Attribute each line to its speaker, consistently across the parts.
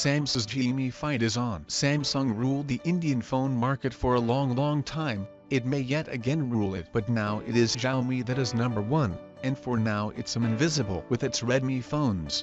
Speaker 1: Samsung's Xiaomi fight is on. Samsung ruled the Indian phone market for a long time, it may yet again rule it. But now it is Xiaomi that is number one, and for now it's invisible with its Redmi phones.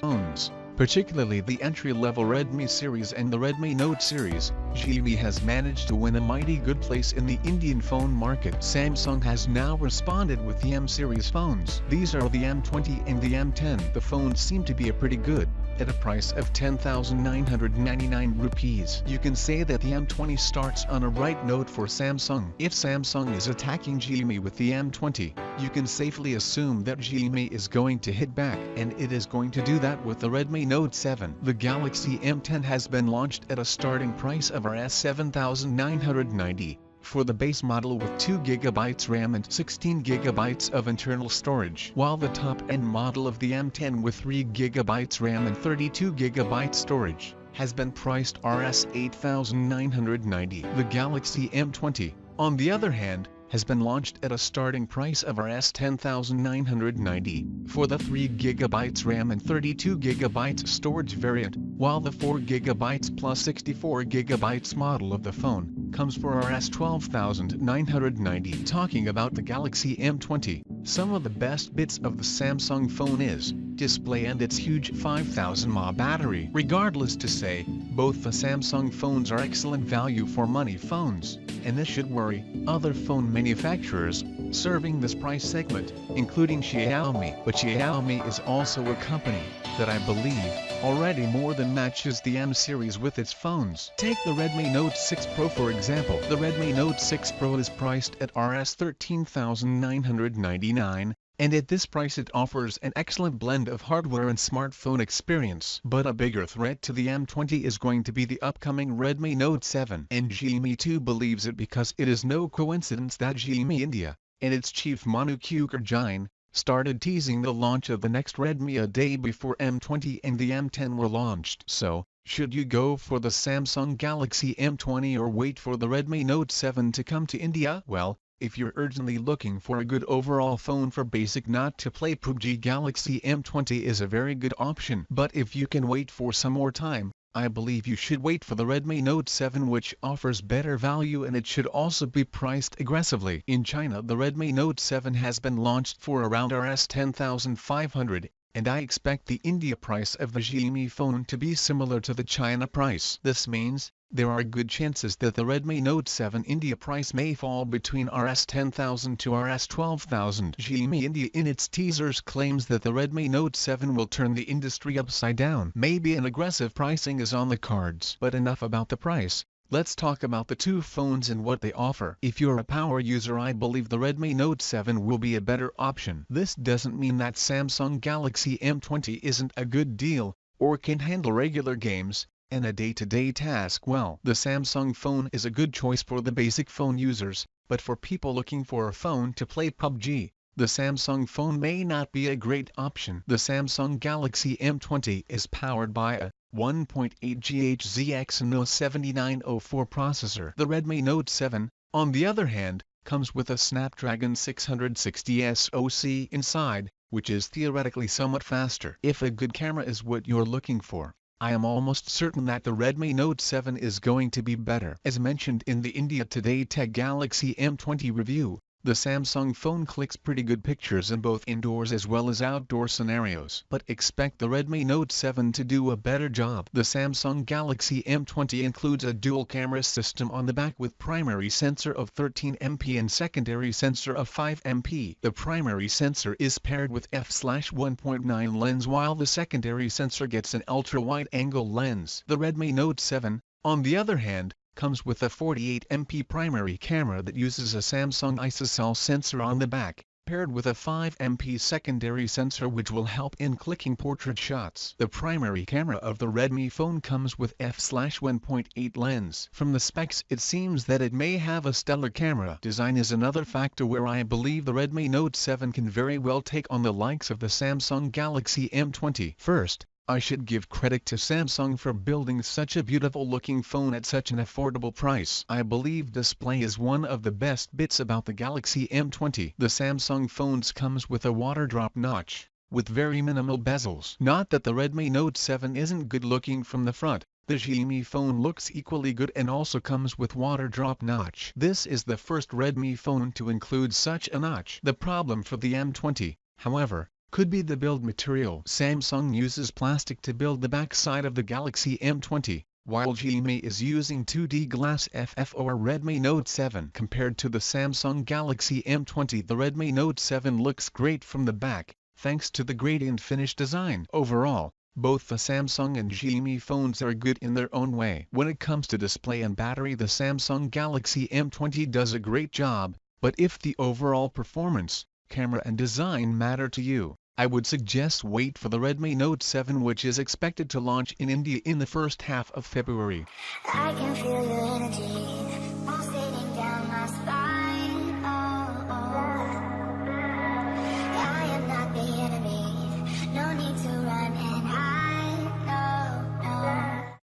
Speaker 1: Particularly the entry-level Redmi series and the Redmi Note series, Xiaomi has managed to win a mighty good place in the Indian phone market. Samsung has now responded with the M series phones. These are the M20 and the M10. The phones seem to be pretty good, at a price of 10,999 rupees. You can say that the M20 starts on a right note for Samsung. If Samsung is attacking Xiaomi with the M20, you can safely assume that Xiaomi is going to hit back, and it is going to do that with the Redmi Note 7. The Galaxy M10 has been launched at a starting price of Rs 7,990. For the base model with 2GB RAM and 16GB of internal storage, while the top-end model of the M10 with 3GB RAM and 32GB storage has been priced Rs 8,990. The Galaxy M20, on the other hand, has been launched at a starting price of Rs 10,990 for the 3GB RAM and 32GB storage variant, while the 4GB plus 64GB model of the phone comes for Rs 12,990. Talking about the Galaxy M20, some of the best bits of the Samsung phone is display and its huge 5000 mAh battery. Regardless to say, both the Samsung phones are excellent value for money phones, and this should worry other phone manufacturers serving this price segment, including Xiaomi. But Xiaomi is also a company that I believe already more than matches the M series with its phones. Take the Redmi Note 6 Pro for example. The Redmi Note 6 Pro is priced at Rs 13,999. And at this price it offers an excellent blend of hardware and smartphone experience. But a bigger threat to the M20 is going to be the upcoming Redmi Note 7. And Xiaomi too believes it, because it is no coincidence that Xiaomi India, and its chief Manu Jain, started teasing the launch of the next Redmi a day before M20 and the M10 were launched. So, should you go for the Samsung Galaxy M20 or wait for the Redmi Note 7 to come to India? Well, if you're urgently looking for a good overall phone for basic not to play PUBG, Galaxy M20 is a very good option. But if you can wait for some more time, I believe you should wait for the Redmi Note 7, which offers better value, and it should also be priced aggressively. In China the Redmi Note 7 has been launched for around Rs 10,500. And I expect the India price of the Xiaomi phone to be similar to the China price. This means there are good chances that the Redmi Note 7 India price may fall between Rs 10,000 to Rs 12,000. Xiaomi India in its teasers claims that the Redmi Note 7 will turn the industry upside down. Maybe an aggressive pricing is on the cards. But enough about the price. Let's talk about the two phones and what they offer. If you're a power user, I believe the Redmi Note 7 will be a better option. This doesn't mean that Samsung Galaxy M20 isn't a good deal, or can handle regular games and a day-to-day task well. The Samsung phone is a good choice for the basic phone users, but for people looking for a phone to play PUBG, the Samsung phone may not be a great option. The Samsung Galaxy M20 is powered by a 1.8 GHz Exynos 7904 processor. The Redmi Note 7, on the other hand, comes with a Snapdragon 660 SoC inside, which is theoretically somewhat faster. If a good camera is what you're looking for, I am almost certain that the Redmi Note 7 is going to be better. As mentioned in the India Today Tech Galaxy M20 review, the Samsung phone clicks pretty good pictures in both indoors as well as outdoor scenarios. But expect the Redmi Note 7 to do a better job. The Samsung Galaxy M20 includes a dual camera system on the back with primary sensor of 13 MP and secondary sensor of 5 MP. The primary sensor is paired with f/1.9 lens, while the secondary sensor gets an ultra-wide-angle lens. The Redmi Note 7, on the other hand, comes with a 48 MP primary camera that uses a Samsung ISOCELL sensor on the back, paired with a 5 MP secondary sensor which will help in clicking portrait shots. The primary camera of the Redmi phone comes with f/1.8 lens. From the specs it seems that it may have a stellar camera. Design is another factor where I believe the Redmi Note 7 can very well take on the likes of the Samsung Galaxy M20. First, I should give credit to Samsung for building such a beautiful looking phone at such an affordable price. I believe display is one of the best bits about the Galaxy M20. The Samsung phones comes with a water drop notch, with very minimal bezels. Not that the Redmi Note 7 isn't good looking from the front, The Xiaomi phone looks equally good and also comes with water drop notch. This is the first Redmi phone to include such a notch. The problem for the M20, however, could be the build material. Samsung uses plastic to build the backside of the Galaxy M20, while Xiaomi is using 2D glass for Redmi Note 7. Compared to the Samsung Galaxy M20, the Redmi Note 7 looks great from the back, thanks to the gradient finish design. Overall, both the Samsung and Xiaomi phones are good in their own way. When it comes to display and battery, the Samsung Galaxy M20 does a great job, but if the overall performance, camera and design matter to you, I would suggest wait for the Redmi Note 7, which is expected to launch in India in the first half of February.
Speaker 2: I can feel your energy.